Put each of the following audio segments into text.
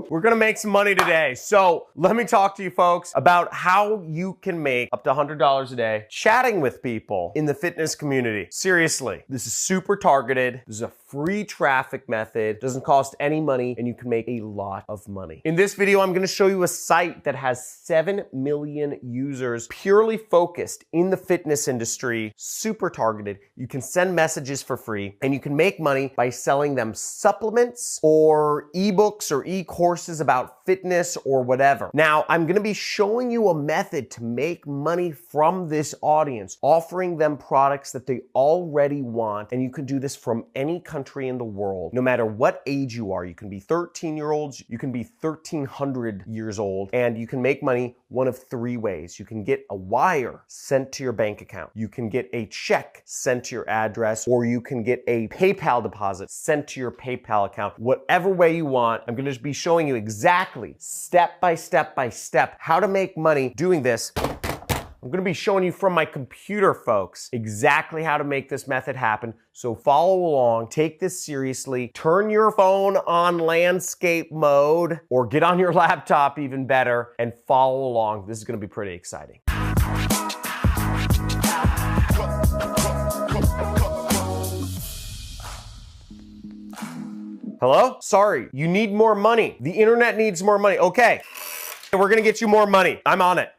we're gonna make some money today. So let me talk to you folks about how you can make up to $100 a day chatting with people in the fitness community. Seriously, this is super targeted. This is a free traffic method, doesn't cost any money, and you can make a lot of money. In this video, I'm gonna show you a site that has 7 million users purely focused in the fitness industry, super targeted. You can send messages for free, and you can make money by selling them supplements or ebooks or e-courses about fitness or whatever. Now, I'm gonna be showing you a method to make money from this audience, offering them products that they already want, and you can do this from any country in the world, no matter what age you are. You can be 13-year-olds, you can be 1,300 years old, and you can make money one of 3 ways. You can get a wire sent to your bank account, you can get a check sent to your address, or you can get a PayPal deposit sent to your PayPal account. Whatever way you want, I'm gonna be showing you exactly, step by step by step, how to make money doing this. I'm gonna be showing you from my computer, folks, exactly how to make this method happen. So follow along, take this seriously, turn your phone on landscape mode, or get on your laptop even better, and follow along. This is gonna be pretty exciting. Hello? Sorry, you need more money. The internet needs more money. Okay, we're gonna get you more money. I'm on it.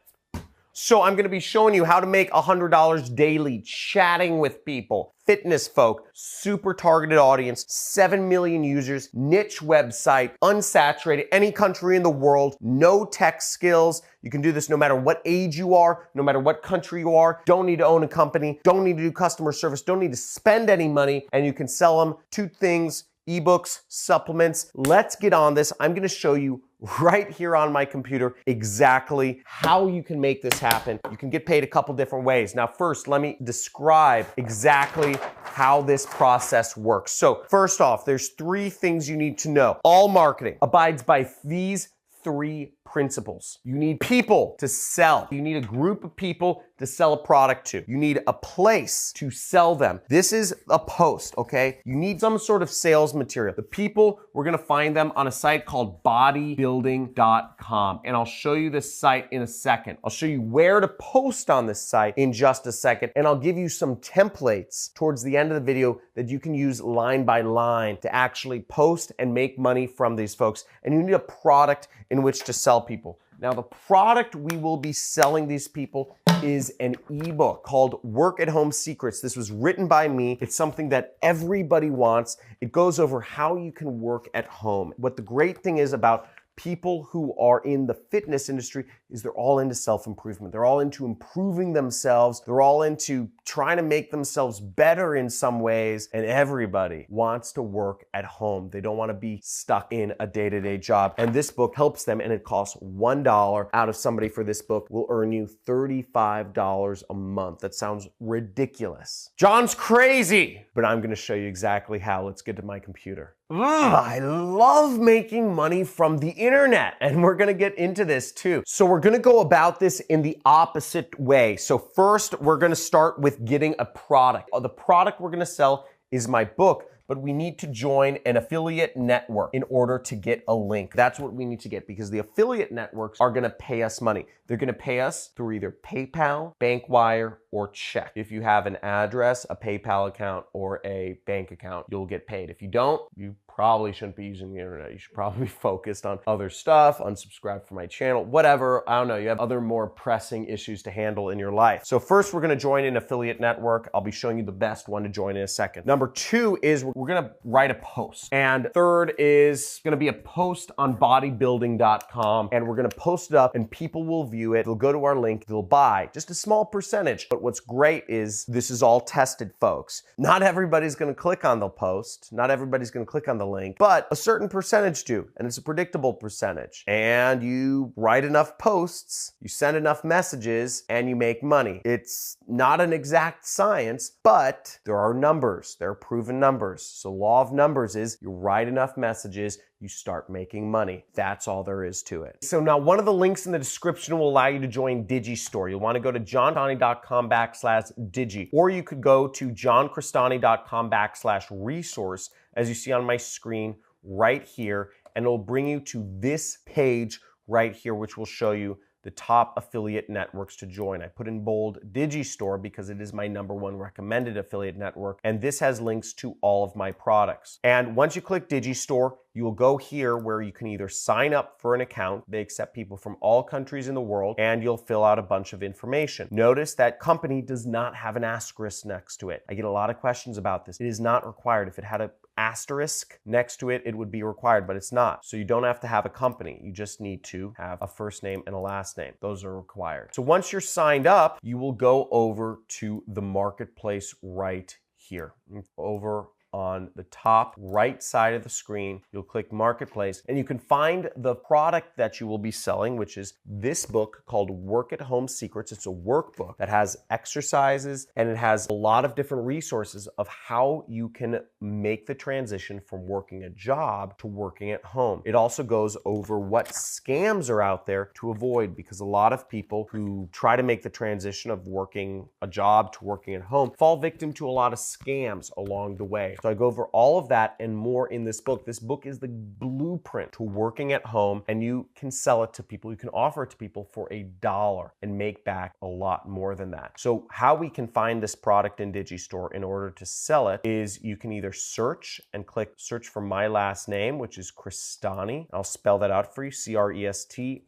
So I'm gonna be showing you how to make $100 daily chatting with people, fitness folk, super targeted audience, 7 million users, niche website, unsaturated, any country in the world, no tech skills. You can do this no matter what age you are, no matter what country you are, don't need to own a company, don't need to do customer service, don't need to spend any money, and you can sell them 2 things, ebooks, supplements. Let's get on this. I'm gonna show you right here on my computer exactly how you can make this happen. You can get paid a couple different ways. Now, first, let me describe exactly how this process works. So first off, there's 3 things you need to know. All marketing abides by these 3 principles. You need people to sell. You need a group of people to sell a product to. You need a place to sell them. This is a post, okay? You need some sort of sales material. The people, we're gonna find them on a site called bodybuilding.com, and I'll show you this site in a second. I'll show you where to post on this site in just a second, and I'll give you some templates towards the end of the video that you can use line by line to actually post and make money from these folks. And you need a product in which to sell people. Now, the product we will be selling these people is an ebook called Work at Home Secrets. This was written by me. It's something that everybody wants. It goes over how you can work at home. What the great thing is about people who are in the fitness industry is they're all into self-improvement. They're all into improving themselves. They're all into trying to make themselves better in some ways, and everybody wants to work at home. They don't want to be stuck in a day-to-day job. And this book helps them, and it costs $1 out of somebody for this book will earn you $35 a month. That sounds ridiculous. John's crazy, but I'm going to show you exactly how. Let's get to my computer. I love making money from the internet, and we're gonna get into this too. So we're gonna go about this in the opposite way. So first, we're gonna start with getting a product. The product we're gonna sell is my book, but we need to join an affiliate network in order to get a link. That's what we need to get, because the affiliate networks are gonna pay us money. They're gonna pay us through either PayPal, BankWire, or check. If you have an address, a PayPal account, or a bank account, you'll get paid. If you don't, you probably shouldn't be using the internet. You should probably be focused on other stuff, unsubscribe from my channel, whatever. I don't know, you have other more pressing issues to handle in your life. So first, we're gonna join an affiliate network. I'll be showing you the best one to join in a second. Number 2 is we're gonna write a post. And third is gonna be a post on bodybuilding.com, and we're gonna post it up and people will view it. They'll go to our link, they'll buy just a small percentage. But what's great is this is all tested, folks. Not everybody's gonna click on the post. Not everybody's gonna click on the link, but a certain percentage do, and it's a predictable percentage. And you write enough posts, you send enough messages, and you make money. It's not an exact science, but there are numbers. There are proven numbers. So law of numbers is you write enough messages, you start making money. That's all there is to it. So now one of the links in the description will allow you to join Digistore. You'll want to go to johncristani.com/digi, or you could go to johncristani.com/resource, as you see on my screen right here, and it'll bring you to this page right here, which will show you the top affiliate networks to join. I put in bold Digistore because it is my #1 recommended affiliate network, and this has links to all of my products. And once you click Digistore, you will go here where you can either sign up for an account. They accept people from all countries in the world, and you'll fill out a bunch of information. Notice that company does not have an asterisk next to it. I get a lot of questions about this. It is not required. If it had an asterisk next to it, it would be required, but it's not. So you don't have to have a company. You just need to have a first name and a last name. Those are required. So once you're signed up, you will go over to the marketplace right here. Over on the top right side of the screen, you'll click Marketplace, and you can find the product that you will be selling, which is this book called Work at Home Secrets. It's a workbook that has exercises, and it has a lot of different resources of how you can make the transition from working a job to working at home. It also goes over what scams are out there to avoid, because a lot of people who try to make the transition of working a job to working at home fall victim to a lot of scams along the way. So I go over all of that and more in this book. This book is the blueprint to working at home, and you can sell it to people. You can offer it to people for $1 and make back a lot more than that. So how we can find this product in Digistore in order to sell it is you can either search and click search for my last name, which is Crestani. I'll spell that out for you, Crestani.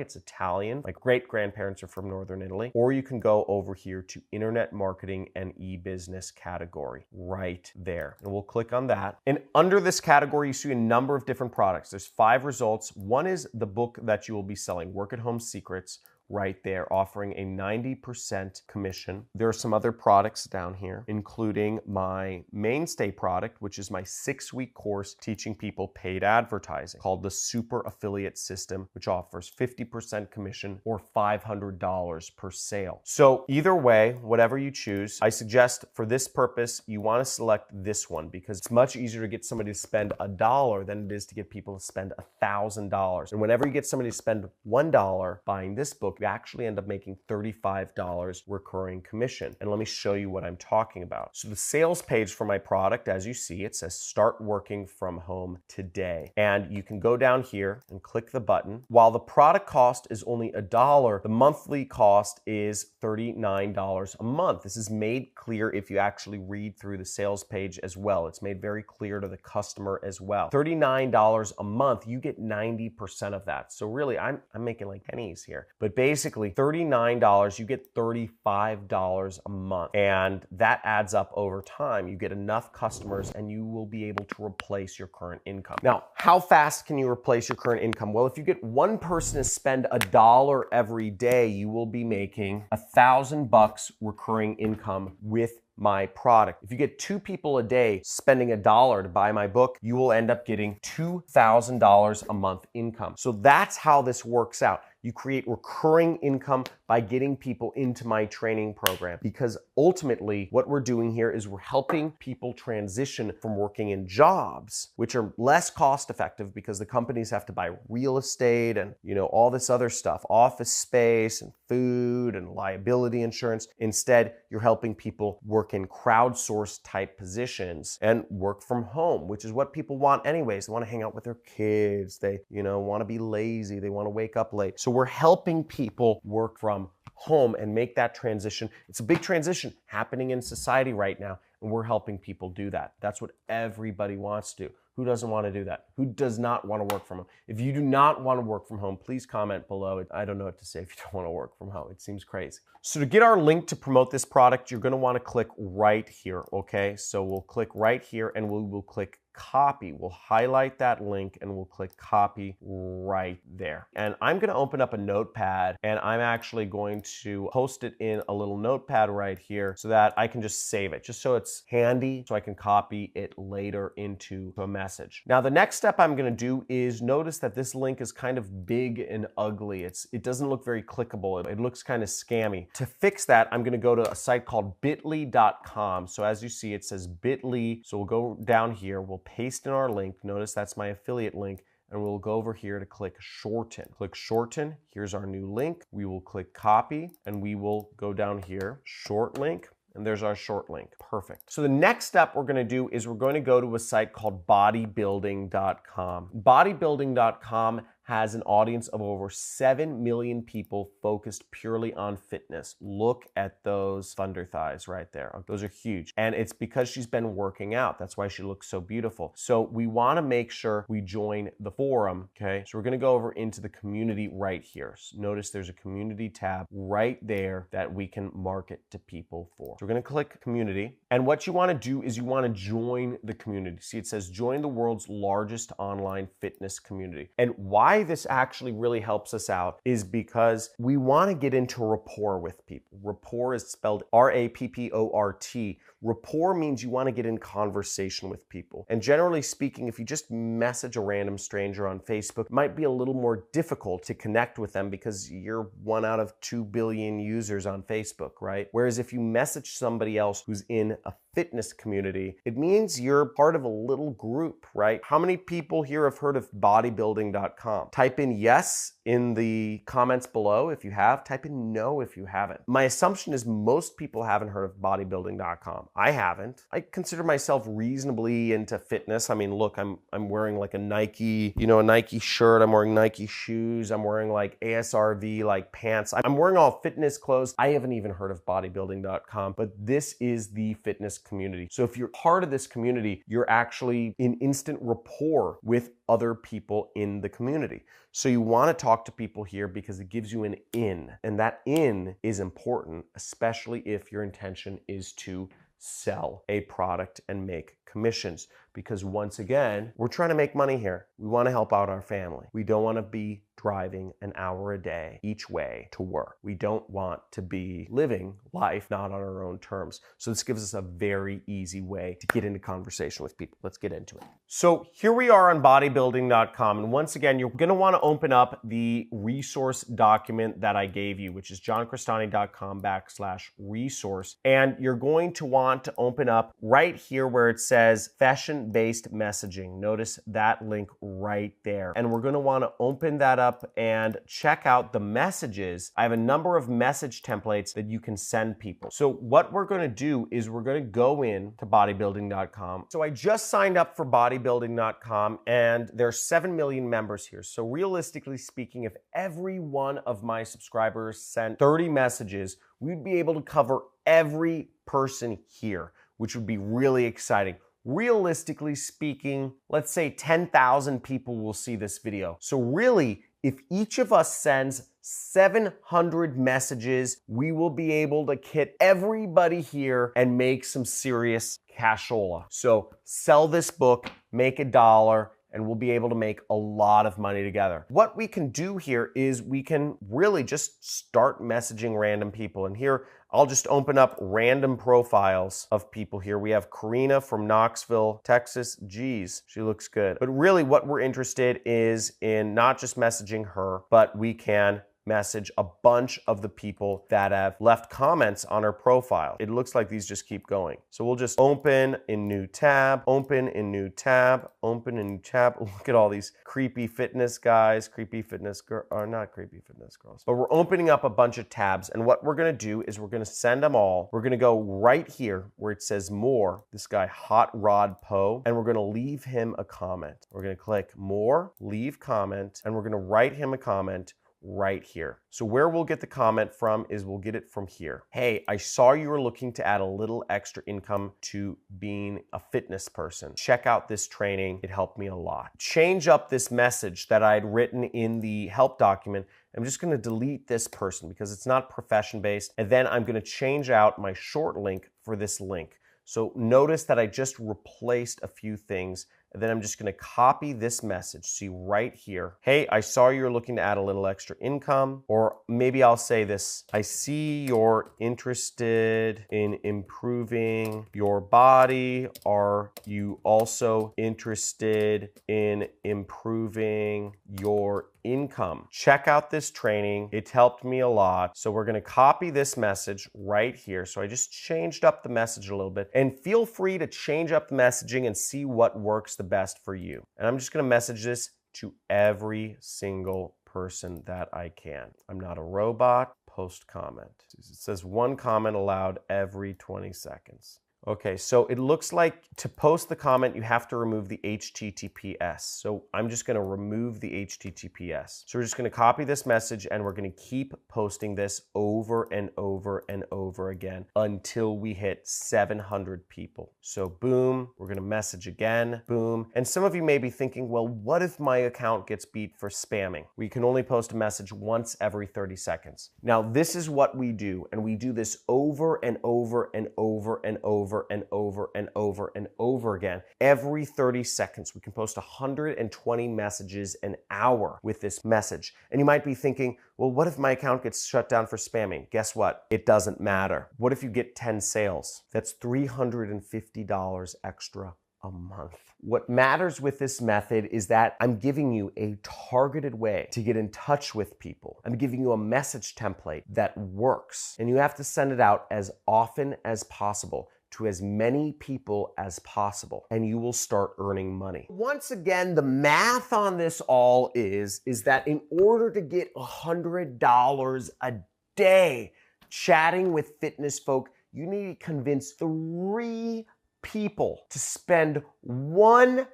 It's Italian. My great-grandparents are from Northern Italy. Or you can go over here to Internet Marketing and E-Business category right there. And we'll click on that. And under this category, you see a number of different products. There's 5 results. One is the book that you will be selling, Work at Home Secrets, right there, offering a 90% commission. There are some other products down here, including my mainstay product, which is my 6-week course teaching people paid advertising called the Super Affiliate System, which offers 50% commission or $500 per sale. So either way, whatever you choose, I suggest for this purpose, you want to select this one because it's much easier to get somebody to spend $1 than it is to get people to spend $1,000. And whenever you get somebody to spend $1 buying this book, you actually end up making $35 recurring commission. And let me show you what I'm talking about. So the sales page for my product, as you see, it says start working from home today. And you can go down here and click the button. While the product cost is only $1, the monthly cost is $39 a month. This is made clear if you actually read through the sales page as well. It's made very clear to the customer as well. $39 a month, you get 90% of that. So really, I'm making like pennies here. But basically, $39, you get $35 a month. And that adds up over time. You get enough customers and you will be able to replace your current income. Now, how fast can you replace your current income? Well, if you get one person to spend $1 every day, you will be making $1,000 recurring income with my product. If you get 2 people a day spending $1 to buy my book, you will end up getting $2,000 a month income. So that's how this works out. You create recurring income by getting people into my training program, because ultimately what we're doing here is we're helping people transition from working in jobs, which are less cost effective because the companies have to buy real estate and, all this other stuff, office space and food and liability insurance. Instead, you're helping people work in crowdsourced type positions and work from home, which is what people want anyways. They want to hang out with their kids. They, want to be lazy. They want to wake up late. So we're helping people work from home and make that transition. It's a big transition happening in society right now, and we're helping people do that. That's what everybody wants to do. Who doesn't want to do that? Who does not want to work from home? If you do not want to work from home, please comment below. I don't know what to say if you don't want to work from home. It seems crazy. So to get our link to promote this product, you're going to want to click right here, okay? So we'll click right here and we will click copy. We'll highlight that link and we'll click copy right there. And I'm going to open up a notepad and I'm actually going to post it in a little notepad right here so that I can just save it, just so it's handy so I can copy it later into a message. Now, the next step I'm going to do is notice that this link is kind of big and ugly. It doesn't look very clickable. It looks kind of scammy. To fix that, I'm going to go to a site called bit.ly.com. So as you see, it says bit.ly. So we'll go down here. We'll paste in our link. Notice that's my affiliate link. And we'll go over here to click shorten. Click shorten. Here's our new link. We will click copy and we will go down here, short link. And there's our short link. Perfect. So the next step we're going to do is we're going to go to a site called bodybuilding.com. Bodybuilding.com has an audience of over 7 million people focused purely on fitness. Look at those thunder thighs right there. Those are huge. And it's because she's been working out. That's why she looks so beautiful. So we want to make sure we join the forum, okay? So we're going to go over into the community right here. So notice there's a community tab right there that we can market to people for. So we're going to click community. And what you want to do is you want to join the community. See, it says join the world's largest online fitness community. And why this actually really helps us out is because we want to get into rapport with people. Rapport is spelled R-A-P-P-O-R-T. Rapport means you want to get in conversation with people. And generally speaking, if you just message a random stranger on Facebook, it might be a little more difficult to connect with them because you're 1 out of 2 billion users on Facebook, right? Whereas if you message somebody else who's in a fitness community, it means you're part of a little group, right? How many people here have heard of bodybuilding.com? Type in yes in the comments below if you have. Type in no if you haven't. My assumption is most people haven't heard of bodybuilding.com. I haven't. I consider myself reasonably into fitness. I mean, look, I'm wearing like a Nike, a Nike shirt. I'm wearing Nike shoes. I'm wearing like ASRV like pants. I'm wearing all fitness clothes. I haven't even heard of bodybuilding.com, but this is the fitness community. So if you're part of this community, you're actually in instant rapport with other people in the community. So you want to talk to people here because it gives you an in, and that in is important, especially if your intention is to sell a product and make commissions. Because once again, we're trying to make money here. We want to help out our family. We don't want to be driving an hour a day each way to work. We don't want to be living life not on our own terms. So this gives us a very easy way to get into conversation with people. Let's get into it. So here we are on bodybuilding.com. And once again, you're going to want to open up the resource document that I gave you, which is johncristani.com/resource. And you're going to want to open up right here where it says session-based messaging. Notice that link right there. And we're going to want to open that up and check out the messages. I have a number of message templates that you can send people. So what we're going to do is we're going to go in to bodybuilding.com. So I just signed up for bodybuilding.com and there's 7 million members here. So realistically speaking, if every one of my subscribers sent 30 messages, we'd be able to cover every person here, which would be really exciting. Realistically speaking, let's say 10,000 people will see this video. So really, if each of us sends 700 messages, we will be able to hit everybody here and make some serious cashola. So sell this book, make $1, and we'll be able to make a lot of money together. What we can do here is we can really just start messaging random people. And here, I'll just open up random profiles of people here. We have Karina from Knoxville, Texas. Geez, she looks good. But really what we're interested is in not just messaging her, but we can message a bunch of the people that have left comments on her profile. It looks like these just keep going. So we'll just open in new tab, open in new tab, open in new tab. Look at all these creepy fitness guys, creepy fitness girls, or not creepy fitness girls. But we're opening up a bunch of tabs, and what we're gonna do is we're gonna send them all. We're gonna go right here where it says more, this guy Hot Rod Poe, and we're gonna leave him a comment. We're gonna click more, leave comment, and we're gonna write him a comment right here. So where we'll get the comment from is we'll get it from here. Hey, I saw you were looking to add a little extra income to being a fitness person. Check out this training. It helped me a lot. Change up this message that I had written in the help document. I'm just going to delete this person because it's not profession based. And then I'm going to change out my short link for this link. So notice that I just replaced a few things. And then I'm just going to copy this message. See right here. Hey, I saw you're looking to add a little extra income. Or maybe I'll say this. I see you're interested in improving your body. Are you also interested in improving your income? Check out this training. It helped me a lot. So we're going to copy this message right here. So I just changed up the message a little bit, and feel free to change up the messaging and see what works the best for you. And I'm just going to message this to every single person that I can. I'm not a robot. post comment. It says 1 comment allowed every 20 seconds. Okay, so it looks like to post the comment, you have to remove the HTTPS. So I'm just gonna remove the HTTPS. So we're just gonna copy this message and we're gonna keep posting this over and over and over again until we hit 700 people. So boom, we're gonna message again, boom. And some of you may be thinking, well, what if my account gets beat for spamming? We can only post a message once every 30 seconds. Now, this is what we do, and we do this over and over and over and over and over and over and over again. Every 30 seconds, we can post 120 messages an hour with this message. And you might be thinking, well, what if my account gets shut down for spamming? Guess what? It doesn't matter. What if you get 10 sales? That's $350 extra a month. What matters with this method is that I'm giving you a targeted way to get in touch with people. I'm giving you a message template that works, and you have to send it out as often as possible to as many people as possible, and you will start earning money. Once again, the math on this all is that in order to get $100 a day chatting with fitness folk, you need to convince 3 people to spend $1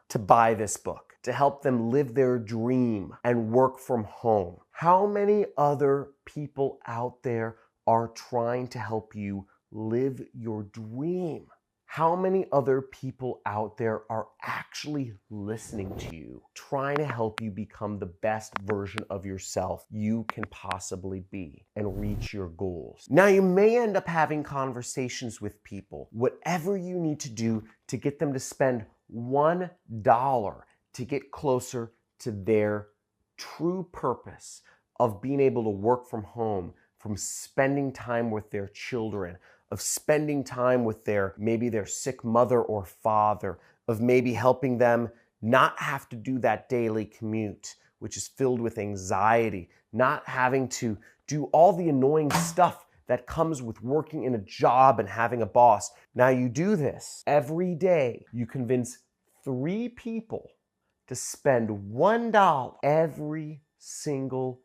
to buy this book, to help them live their dream and work from home. How many other people out there are trying to help you live your dream? How many other people out there are actually listening to you, trying to help you become the best version of yourself you can possibly be and reach your goals? Now, you may end up having conversations with people, whatever you need to do to get them to spend $1 to get closer to their true purpose of being able to work from home, from spending time with their children, of spending time with maybe their sick mother or father, of maybe helping them not have to do that daily commute, which is filled with anxiety, not having to do all the annoying stuff that comes with working in a job and having a boss. Now you do this every day. You convince 3 people to spend $1 every single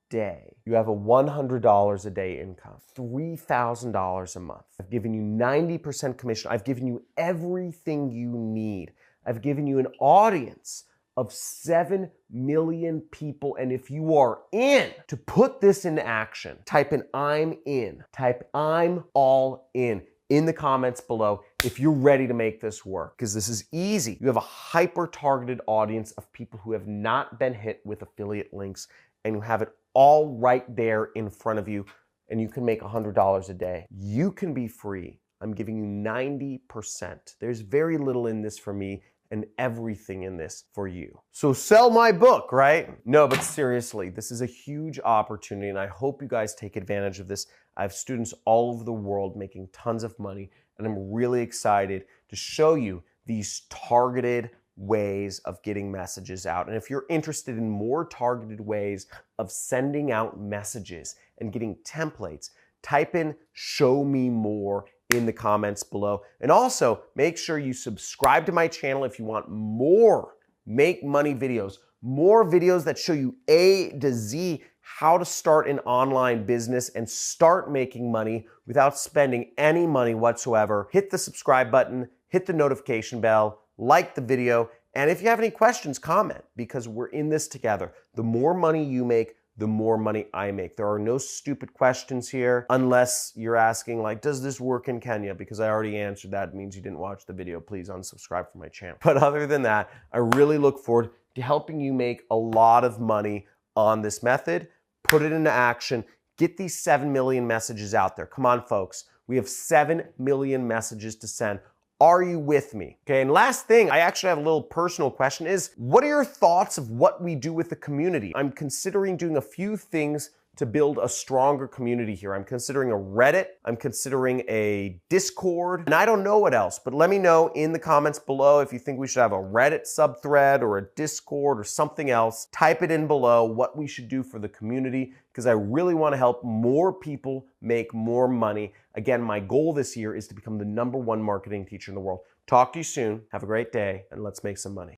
day. You have a $100 a day income, $3,000 a month. I've given you 90% commission. I've given you everything you need. I've given you an audience of 7 million people. And if you are in to put this into action, type in "I'm in." Type "I'm all in" in the comments below if you're ready to make this work, because this is easy. You have a hyper-targeted audience of people who have not been hit with affiliate links, and you have it all right there in front of you, and you can make $100 a day. You can be free. I'm giving you 90%. There's very little in this for me and everything in this for you. So sell my book, right? No, but seriously, this is a huge opportunity, and I hope you guys take advantage of this. I have students all over the world making tons of money, and I'm really excited to show you these targeted ways of getting messages out. And if you're interested in more targeted ways of sending out messages and getting templates, type in "show me more" in the comments below. And also make sure you subscribe to my channel if you want more Make Money videos, more videos that show you A to Z how to start an online business and start making money without spending any money whatsoever. Hit the subscribe button, hit the notification bell, like the video, and if you have any questions, comment, because we're in this together. The more money you make, the more money I make. There are no stupid questions here, unless you're asking like, does this work in Kenya? Because I already answered that. It means you didn't watch the video. Please unsubscribe from my channel. But other than that, I really look forward to helping you make a lot of money on this method, put it into action, get these 7 million messages out there. Come on, folks. We have 7 million messages to send. Are you with me? Okay, and last thing, I actually have a little personal question is, what are your thoughts of what we do with the community? I'm considering doing a few things to build a stronger community here. I'm considering a Reddit, I'm considering a Discord, and I don't know what else, but let me know in the comments below if you think we should have a Reddit subthread or a Discord or something else. Type it in below what we should do for the community, because I really want to help more people make more money. Again, my goal this year is to become the #1 marketing teacher in the world. Talk to you soon. Have a great day, and let's make some money.